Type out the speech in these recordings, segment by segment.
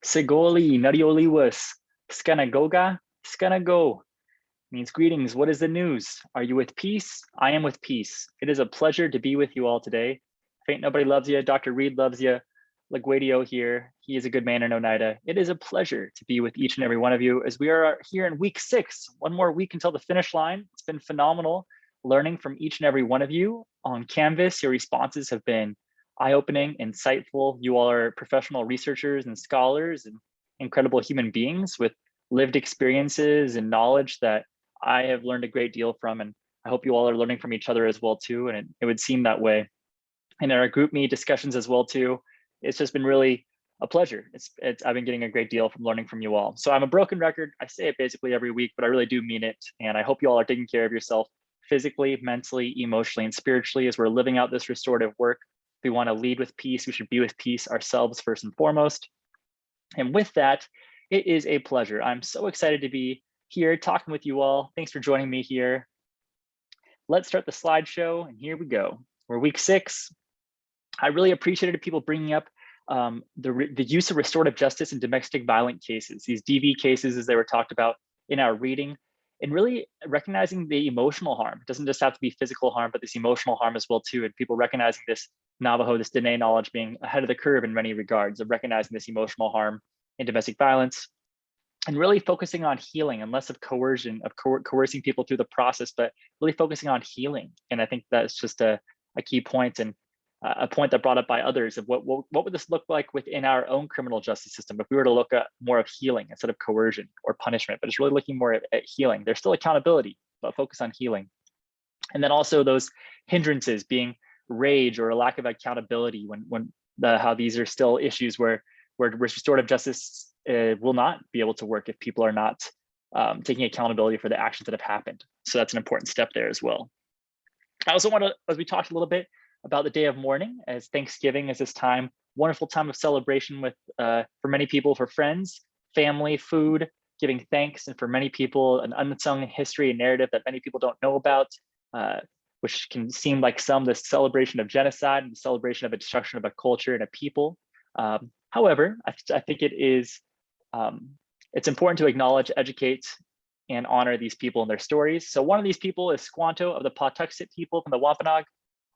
Segoli, Narioliwas, Skanagoga, Skanago means greetings. What is the news? Are you with peace? I am with peace. It is a pleasure to be with you all today. If ain't nobody loves you, Dr. Reed loves you. Laguadio here. He is a good man in Oneida. It is a pleasure to be with each and every one of you as we are here in week 6. One more week until the finish line. It's been phenomenal learning from each and every one of you on Canvas. Your responses have been eye-opening, insightful. You all are professional researchers and scholars and incredible human beings with lived experiences and knowledge that I have learned a great deal from, and I hope you all are learning from each other as well too, and it would seem that way. And in our group me discussions as well too, it's just been really a pleasure. I've been getting a great deal from learning from you all. So I'm a broken record. I say it basically every week, but I really do mean it. And I hope you all are taking care of yourself physically, mentally, emotionally, and spiritually as we're living out this restorative work. If we want to lead with peace, we should be with peace ourselves first and foremost. And with that, it is a pleasure. I'm so excited to be here talking with you all. Thanks for joining me here. Let's start the slideshow, and here we go. We're week 6. I really appreciated people bringing up the use of restorative justice in domestic violent cases, these DV cases as they were talked about in our reading, and really recognizing the emotional harm. It doesn't just have to be physical harm, but this emotional harm as well too, and people recognizing this Navajo, this Dene knowledge being ahead of the curve in many regards of recognizing this emotional harm in domestic violence, and really focusing on healing and less of coercion, of coercing people through the process, but really focusing on healing. And I think that's just a key point, and a point that brought up by others of what would this look like within our own criminal justice system if we were to look at more of healing instead of coercion or punishment, but it's really looking more at healing. There's still accountability, but focus on healing. And then also those hindrances being rage or a lack of accountability how these are still issues where restorative justice will not be able to work if people are not taking accountability for the actions that have happened. So that's an important step there as well. I also want to, as we talked a little bit about the day of mourning, as Thanksgiving is this time, wonderful time of celebration with, for many people, for friends, family, food, giving thanks, and for many people, an unsung history and narrative that many people don't know about, which can seem like the celebration of genocide and the celebration of a destruction of a culture and a people. However, I think it is, it's important to acknowledge, educate, and honor these people and their stories. So one of these people is Squanto of the Patuxet people from the Wampanog.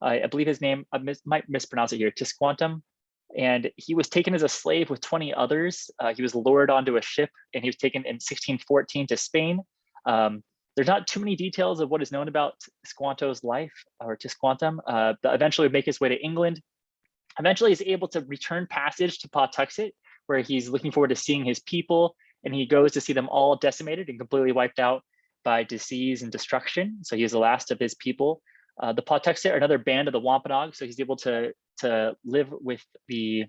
I believe his name, I might mispronounce it here, Tisqauntum. And he was taken as a slave with 20 others. He was lured onto a ship and he was taken in 1614 to Spain. There's not too many details of what is known about Squanto's life or Tisqauntum, but eventually would make his way to England. Eventually he's able to return passage to Patuxet, where he's looking forward to seeing his people, and he goes to see them all decimated and completely wiped out by disease and destruction. So he is the last of his people. The Patuxet are another band of the Wampanog, so he's able to live with these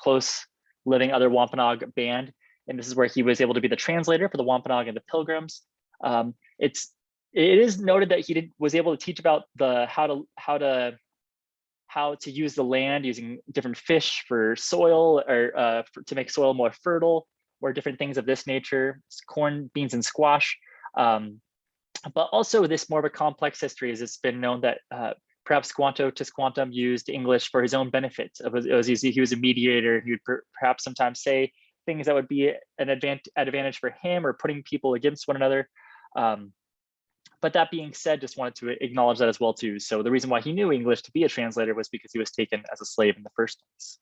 close living other Wampanog band, and this is where he was able to be the translator for the Wampanog and the Pilgrims. It is noted that he was able to teach about how to use the land using different fish for soil or to make soil more fertile, or different things of this nature, corn, beans, and squash. But also this more of a complex history, as it's been known that perhaps Tisqauntum used English for his own benefit. He was a mediator. He would perhaps sometimes say things that would be an advantage for him or putting people against one another. But that being said, just wanted to acknowledge that as well too. So the reason why he knew English to be a translator was because he was taken as a slave in the first place.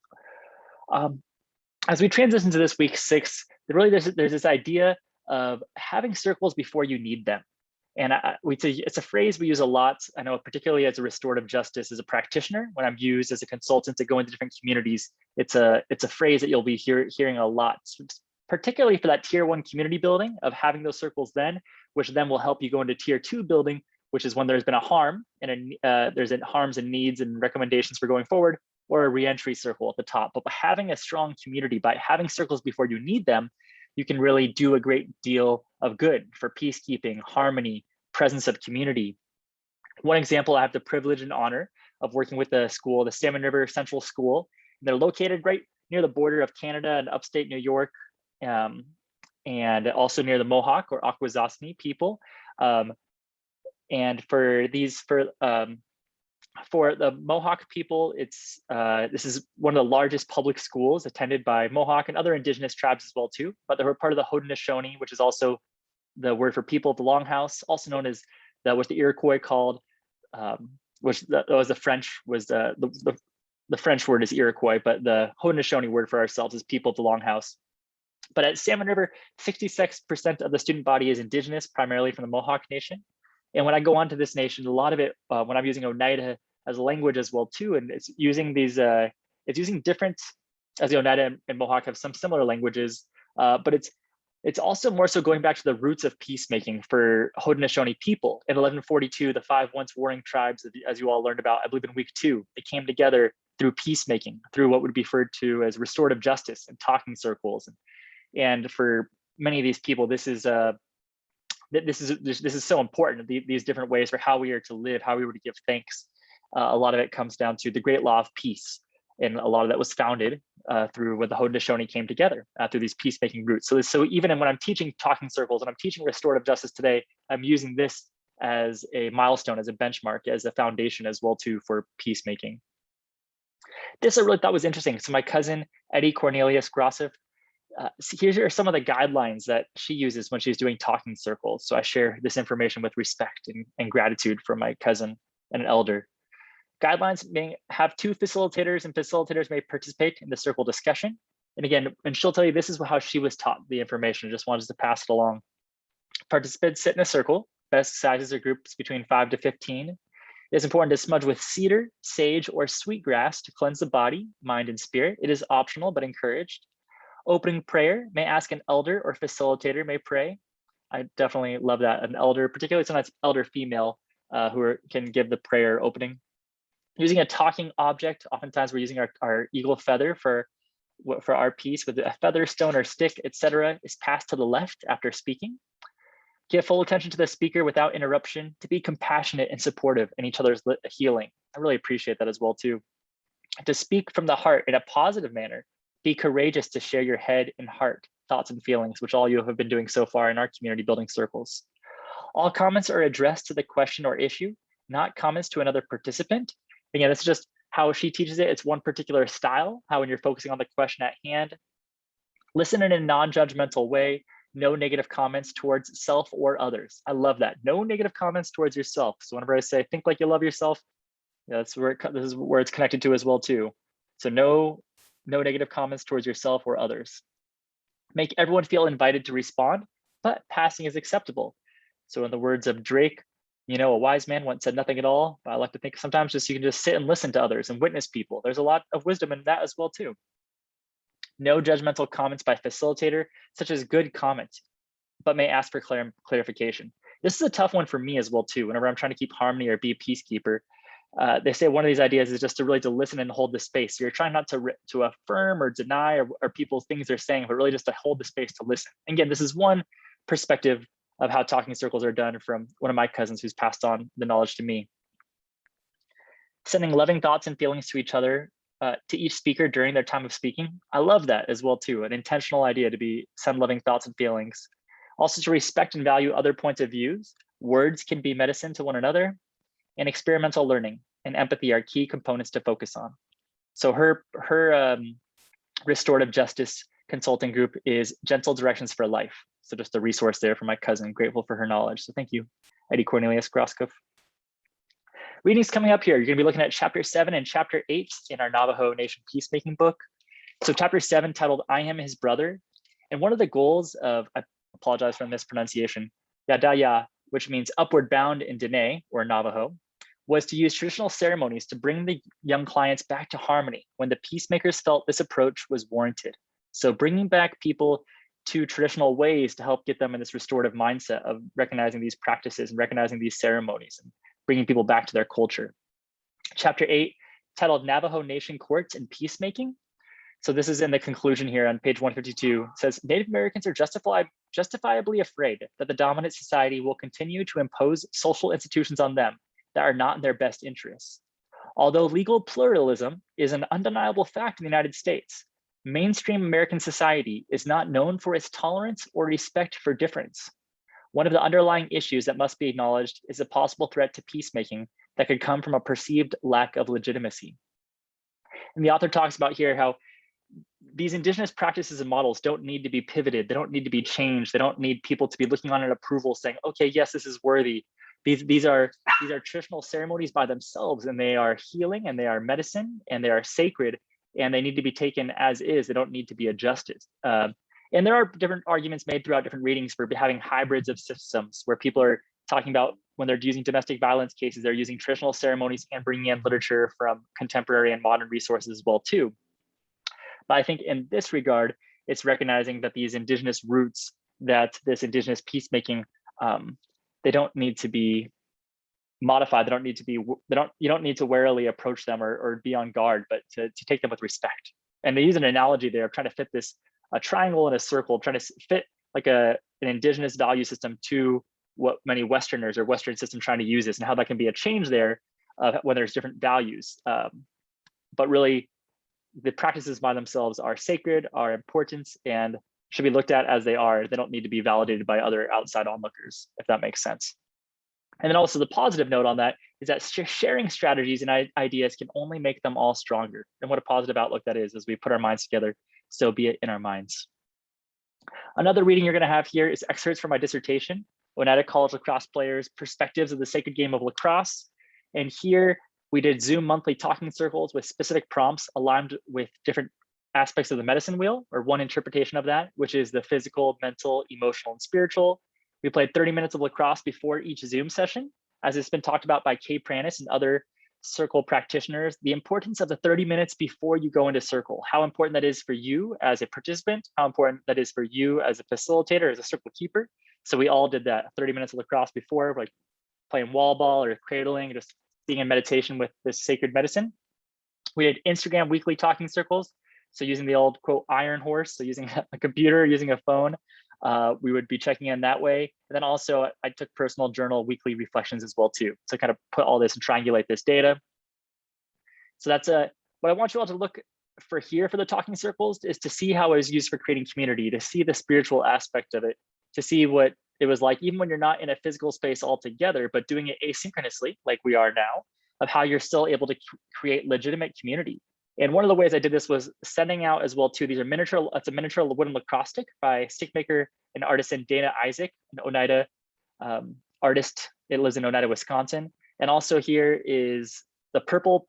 As we transition to this week 6, there's this idea of having circles before you need them. And it's a phrase we use a lot. I know particularly as a restorative justice, as a practitioner, when I'm used as a consultant to go into different communities, it's a phrase that you'll be hearing a lot, particularly for that tier 1 community building of having those circles then, which then will help you go into tier 2 building, which is when there's been a harm and there's harms and needs and recommendations for going forward, or a reentry circle at the top. But by having a strong community, by having circles before you need them, you can really do a great deal of good for peacekeeping, harmony, presence of community. One example, I have the privilege and honor of working with the school, the Salmon River Central School. They're located right near the border of Canada and upstate New York, and also near the Mohawk or Akwesasne people. And for For the Mohawk people, this is one of the largest public schools attended by Mohawk and other indigenous tribes as well too, but they were part of the Haudenosaunee, which is also the word for people of the Longhouse, also known as what the Iroquois called, which was the French, was the French word is Iroquois, but the Haudenosaunee word for ourselves is people of the Longhouse. But at Salmon River, 66% of the student body is indigenous, primarily from the Mohawk Nation. And when I go on to this nation, a lot of it, when I'm using Oneida as a language as well too, and it's using these, it's using different, as the Oneida and Mohawk have some similar languages, but it's also more so going back to the roots of peacemaking for Haudenosaunee people. In 1142, the 5 once warring tribes, as you all learned about, I believe in week 2, they came together through peacemaking, through what would be referred to as restorative justice and talking circles. And for many of these people, this is so important. These different ways for how we are to live, how we were to give thanks. A lot of it comes down to the great law of peace, and a lot of that was founded through when the Haudenosaunee came together through these peacemaking roots. So even when I'm teaching talking circles and I'm teaching restorative justice today, I'm using this as a milestone, as a benchmark, as a foundation as well too for peacemaking. This I really thought was interesting. So my cousin Eddie Cornelius Grosseff, here are some of the guidelines that she uses when she's doing talking circles. So I share this information with respect and gratitude from my cousin and an elder. Guidelines may have 2 facilitators, and facilitators may participate in the circle discussion. And again, and she'll tell you this is how she was taught the information. I just wanted to pass it along. Participants sit in a circle. Best sizes are groups between 5 to 15. It is important to smudge with cedar, sage, or sweetgrass to cleanse the body, mind, and spirit. It is optional but encouraged. Opening prayer, may ask an elder or facilitator may pray. I definitely love that. An elder, particularly sometimes elder female, can give the prayer opening. Using a talking object, oftentimes we're using our eagle feather for our piece, with a feather, stone, or stick, etc., is passed to the left after speaking. Give full attention to the speaker without interruption, to be compassionate and supportive in each other's healing. I really appreciate that as well too. To speak from the heart in a positive manner. Be courageous to share your head and heart, thoughts and feelings, which all you have been doing so far in our community building circles. All comments are addressed to the question or issue, not comments to another participant. Again, this is just how she teaches it. It's one particular style, how when you're focusing on the question at hand. Listen in a non-judgmental way, no negative comments towards self or others. I love that. No negative comments towards yourself. So whenever I say, think like you love yourself, this is where it's connected to as well too. So no negative comments towards yourself or others. Make everyone feel invited to respond, but passing is acceptable. So in the words of Drake, a wise man once said nothing at all, but I like to think sometimes you can just sit and listen to others and witness people. There's a lot of wisdom in that as well too. No judgmental comments by facilitator, such as good comments, but may ask for clarification. This is a tough one for me as well too. Whenever I'm trying to keep harmony or be a peacekeeper, they say one of these ideas is just to listen and hold the space. So you're trying not to affirm or deny or people's things they're saying, but really just to hold the space to listen. Again, this is one perspective of how talking circles are done from one of my cousins who's passed on the knowledge to me. Sending loving thoughts and feelings to each other, to each speaker during their time of speaking. I love that as well too, an intentional idea to send loving thoughts and feelings. Also to respect and value other points of views. Words can be medicine to one another. And experimental learning and empathy are key components to focus on. So her restorative justice consulting group is Gentle Directions for Life. So just a resource there for my cousin, grateful for her knowledge. So thank you, Eddie Cornelius Grosseff. Readings coming up here, you're gonna be looking at chapter 7 and chapter 8 in our Navajo Nation Peacemaking book. So chapter 7 titled, I Am His Brother. And one of the goals of, I apologize for the mispronunciation, Yadaya, which means upward bound in Dene or Navajo, was to use traditional ceremonies to bring the young clients back to harmony when the peacemakers felt this approach was warranted. So bringing back people to traditional ways to help get them in this restorative mindset of recognizing these practices and recognizing these ceremonies and bringing people back to their culture. Chapter 8, titled Navajo Nation Courts and Peacemaking. So this is in the conclusion here on page 152. It says, Native Americans are justifiably afraid that the dominant society will continue to impose social institutions on them that are not in their best interests. Although legal pluralism is an undeniable fact in the United States, mainstream American society is not known for its tolerance or respect for difference. One of the underlying issues that must be acknowledged is a possible threat to peacemaking that could come from a perceived lack of legitimacy. And the author talks about here how these indigenous practices and models don't need to be pivoted. They don't need to be changed. They don't need people to be looking on an approval saying, okay, yes, this is worthy. These are traditional ceremonies by themselves, and they are healing, and they are medicine, and they are sacred, and they need to be taken as is. They don't need to be adjusted. And there are different arguments made throughout different readings for having hybrids of systems, where people are talking about when they're using domestic violence cases, they're using traditional ceremonies and bringing in literature from contemporary and modern resources as well too. But I think in this regard, it's recognizing that these indigenous roots, that this indigenous peacemaking, they don't need to be modified. They don't need to be, you don't need to warily approach them or be on guard, but to take them with respect. And they use an analogy there of trying to fit this, a triangle in a circle, trying to fit like an indigenous value system to what many Westerners or Western systems trying to use this, and how that can be a change there when there's different values. But really, the practices by themselves are sacred, are important, and should be looked at as they are. They don't need to be validated by other outside onlookers, if that makes sense. And then also the positive note on that is that sharing strategies and ideas can only make them all stronger. And what a positive outlook that is as we put our minds together, so be it in our minds. Another reading you're going to have here is excerpts from my dissertation, Oneida College Lacrosse Players' Perspectives of the Sacred Game of Lacrosse. And here we did Zoom monthly talking circles with specific prompts aligned with different aspects of the medicine wheel, or one interpretation of that, which is the physical, mental, emotional, and spiritual. We played 30 minutes of lacrosse before each Zoom session. As it's been talked about by Kay Pranis and other circle practitioners, the importance of the 30 minutes before you go into circle, how important that is for you as a participant, how important that is for you as a facilitator, as a circle keeper. So we all did that 30 minutes of lacrosse before, like playing wall ball or cradling, just being in meditation with this sacred medicine. We did Instagram weekly talking circles. So using the old quote iron horse, so using a computer, using a phone, we would be checking in that way. And then also I took personal journal weekly reflections as well too. So kind of put all this and triangulate this data. So that's what I want you all to look for here for the talking circles is to see how it was used for creating community, to see the spiritual aspect of it, to see what it was like, even when you're not in a physical space altogether, but doing it asynchronously like we are now, of how you're still able to create legitimate community. And one of the ways I did this was sending out as well too, these are miniature, it's a miniature wooden lacrosse stick by stick maker and artisan Dana Isaac, an Oneida artist. It lives in Oneida, Wisconsin. And also here is the purple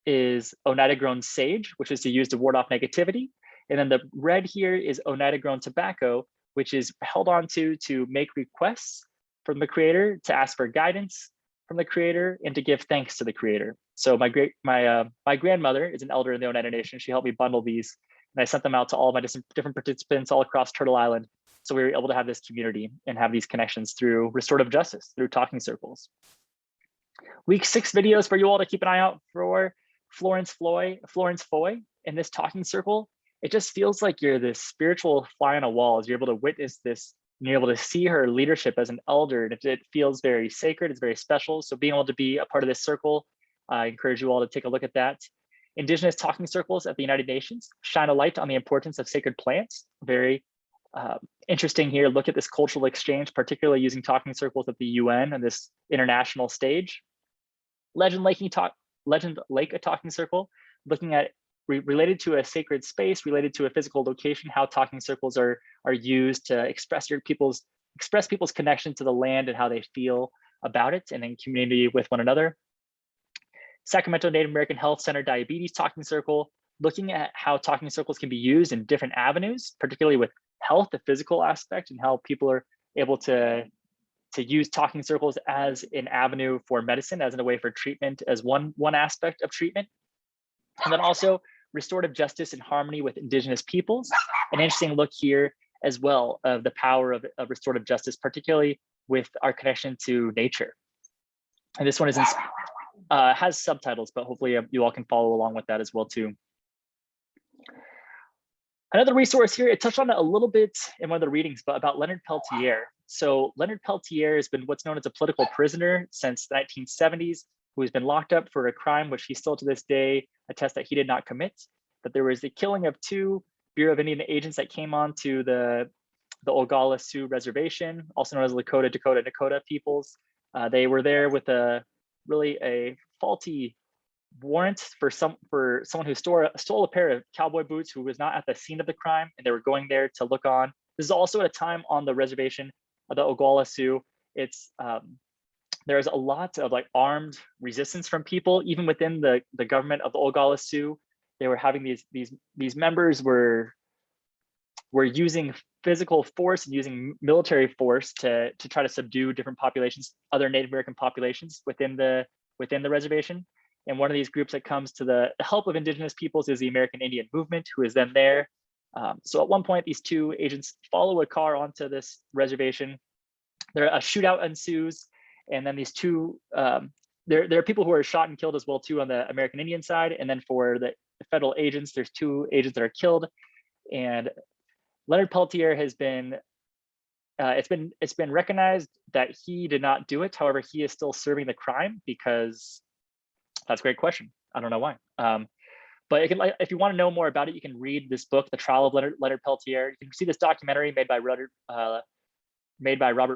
is Oneida grown sage, which is to use to ward off negativity. And then the red here is Oneida grown tobacco, which is held on to make requests from the creator, to ask for guidance from the creator, and to give thanks to the creator. So my grandmother is an elder in the Oneida Nation. She helped me bundle these, and I sent them out to all of my different participants all across Turtle Island. So we were able to have this community and have these connections through restorative justice, through talking circles. Week 6 videos for you all to keep an eye out for. Florence Foy in this talking circle. It just feels like you're this spiritual fly on a wall as you're able to witness this, and you're able to see her leadership as an elder. And it feels very sacred, it's very special. So being able to be a part of this circle, I encourage you all to take a look at that. Indigenous talking circles at the United Nations shine a light on the importance of sacred plants. Very interesting here. Look at this cultural exchange, particularly using talking circles at the UN and this international stage. Legend Lake, a talking circle, looking at related to a sacred space, related to a physical location, how talking circles are used to express people's connection to the land and how they feel about it, and in community with one another. Sacramento Native American Health Center Diabetes Talking Circle, looking at how talking circles can be used in different avenues, particularly with health, the physical aspect, and how people are able to use talking circles as an avenue for medicine, as in a way for treatment, as one aspect of treatment. And then also restorative justice and harmony with Indigenous peoples. An interesting look here as well of the power of restorative justice, particularly with our connection to nature. And this one is has subtitles, but hopefully you all can follow along with that as well too. Another resource here, it touched on it a little bit in one of the readings, but about Leonard Peltier. So Leonard Peltier has been what's known as a political prisoner since the 1970s, who has been locked up for a crime which he still to this day attests that he did not commit. That there was the killing of 2 Bureau of Indian agents that came on to the Oglala Sioux Reservation, also known as Lakota, Dakota peoples. They were there with really a faulty warrant for someone who stole a pair of cowboy boots who was not at the scene of the crime, and they were going there to look on. This is also at a time on the reservation of the Oglala Sioux. It's there's a lot of like armed resistance from people, even within the government of the Oglala Sioux. They were having these members were using physical force and using military force to try to subdue different populations, other Native American populations within the reservation. And one of these groups that comes to the help of Indigenous peoples is the American Indian Movement, who is then there. So at one point, these two agents follow a car onto this reservation. A shootout ensues, and then these two, there are people who are shot and killed as well too on the American Indian side. And then for the federal agents, there's two agents that are killed. And Leonard Peltier has been, it's been recognized that he did not do it. However, he is still serving the crime because that's a great question. I don't know why. But if you want to know more about it, you can read this book, The Trial of Leonard Peltier. You can see this documentary made by Robert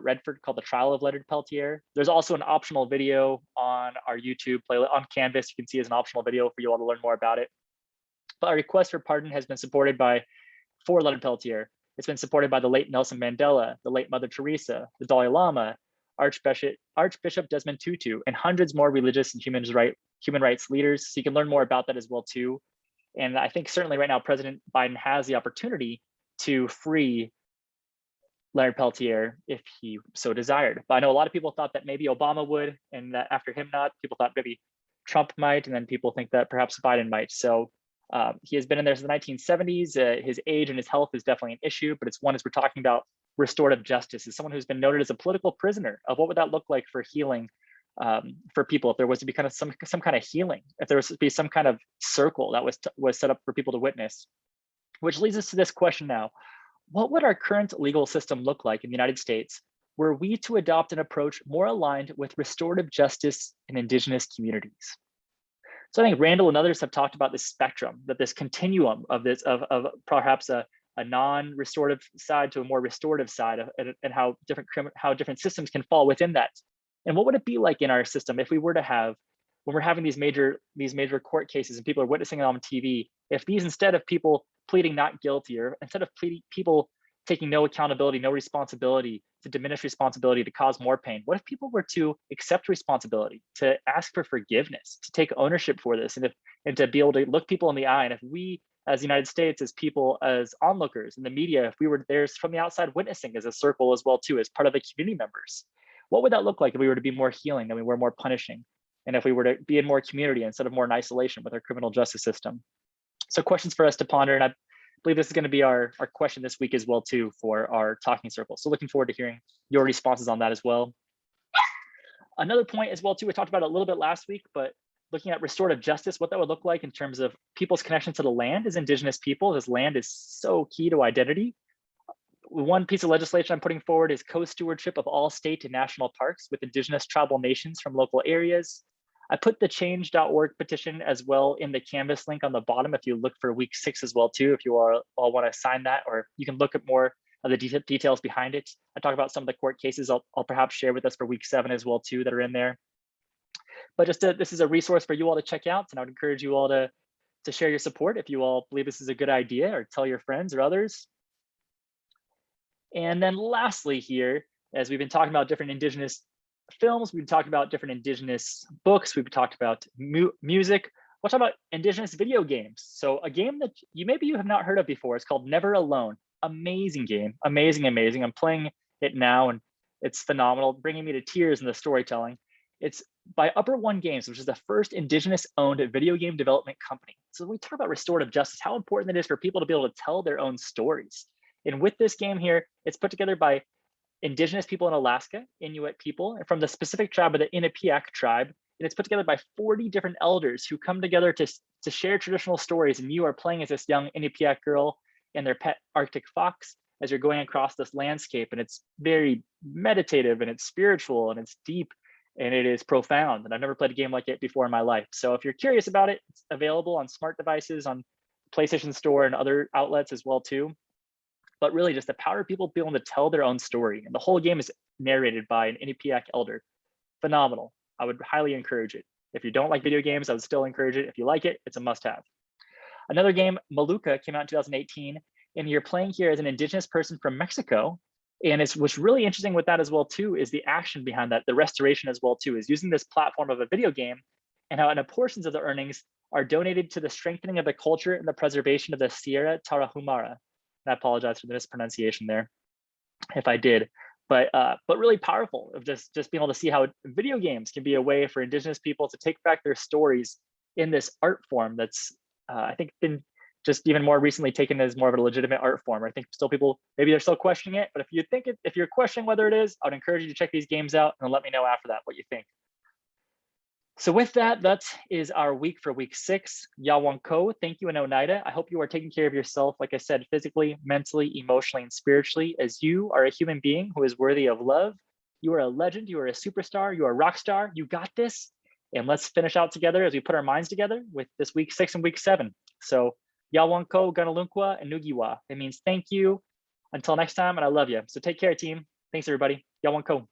Redford called The Trial of Leonard Peltier. There's also an optional video on our YouTube playlist on Canvas. You can see as an optional video for you all to learn more about it. But our request for pardon has been supported for Leonard Peltier. It's been supported by the late Nelson Mandela, the late Mother Teresa, the Dalai Lama, Archbishop Desmond Tutu, and hundreds more religious and human rights leaders. So you can learn more about that as well too. And I think certainly right now, President Biden has the opportunity to free Leonard Peltier if he so desired. But I know a lot of people thought that maybe Obama would, and that after him not, people thought maybe Trump might, and then people think that perhaps Biden might. So he has been in there since the 1970s. His age and his health is definitely an issue, but it's one as we're talking about restorative justice, as someone who's been noted as a political prisoner, of what would that look like for healing for people if there was to be kind of some kind of healing, if there was to be some kind of circle that was set up for people to witness. Which leads us to this question now. What would our current legal system look like in the United States were we to adopt an approach more aligned with restorative justice in Indigenous communities? So I think Randall and others have talked about this spectrum, that this continuum of perhaps a non-restorative side to a more restorative side, and how different systems can fall within that. And what would it be like in our system if we were to have, when we're having these major court cases and people are witnessing it on TV, if these, instead of people pleading not guilty, or instead of people taking no accountability, no responsibility, to diminish responsibility, to cause more pain, what if people were to accept responsibility, to ask for forgiveness, to take ownership for this, and to be able to look people in the eye? And if we, as the United States, as people, as onlookers in the media, if we were there from the outside witnessing as a circle as well too, as part of the community members, what would that look like if we were to be more healing than we were more punishing? And if we were to be in more community instead of more in isolation with our criminal justice system? So questions for us to ponder, and I believe this is going to be our question this week as well too for our talking circle. So looking forward to hearing your responses on that as well. Another point as well too, we talked about it a little bit last week, but looking at restorative justice, what that would look like in terms of people's connection to the land as Indigenous people. This land is so key to identity. One piece of legislation I'm putting forward is co-stewardship of all state and national parks with Indigenous tribal nations from local areas. I put the change.org petition as well in the Canvas link on the bottom if you look for week 6 as well too, if you all want to sign that, or you can look at more of the details behind it. I talk about some of the court cases I'll perhaps share with us for week 7 as well too that are in there. But this is a resource for you all to check out, and I would encourage you all to share your support if you all believe this is a good idea, or tell your friends or others. And then lastly here, as we've been talking about different Indigenous films, we've talked about different Indigenous books, we've talked about music, we'll talk about Indigenous video games. So a game that maybe you have not heard of before, it's called Never Alone. Amazing game, amazing. I'm playing it now and it's phenomenal, bringing me to tears in the storytelling. It's by Upper One Games, which is the first Indigenous owned video game development company. So when we talk about restorative justice, how important it is for people to be able to tell their own stories. And with this game here, it's put together by Indigenous people in Alaska, Inuit people, and from the specific tribe of the Inupiaq tribe. And it's put together by 40 different elders who come together to share traditional stories. And you are playing as this young Inupiaq girl and their pet Arctic fox as you're going across this landscape. And it's very meditative, and it's spiritual, and it's deep, and it is profound. And I've never played a game like it before in my life. So if you're curious about it, it's available on smart devices, on PlayStation Store and other outlets as well too. But really just the power of people being able to tell their own story. And the whole game is narrated by an Inupiaq elder. Phenomenal. I would highly encourage it. If you don't like video games, I would still encourage it. If you like it, it's a must-have. Another game, Maluka, came out in 2018, and you're playing here as an indigenous person from Mexico. And what's really interesting with that as well too is the action behind that, the restoration as well too, is using this platform of a video game and how portions of the earnings are donated to the strengthening of the culture and the preservation of the Sierra Tarahumara. And I apologize for the mispronunciation there, if I did. But really powerful of just being able to see how video games can be a way for indigenous people to take back their stories in this art form that's I think been just even more recently taken as more of a legitimate art form. I think still people, maybe they're still questioning it, but if you're questioning whether it is, I would encourage you to check these games out and let me know after that what you think. So with that, that is our week for week 6. Yawanko, thank you, and Oneida. I hope you are taking care of yourself, like I said, physically, mentally, emotionally, and spiritually, as you are a human being who is worthy of love. You are a legend, you are a superstar, you are a rock star, you got this. And let's finish out together as we put our minds together with this week 6 and week 7. So Yawanko, Ganalunkwa, and Nugiwa. It means thank you. Until next time, and I love you. So take care, team. Thanks, everybody. Yawanko.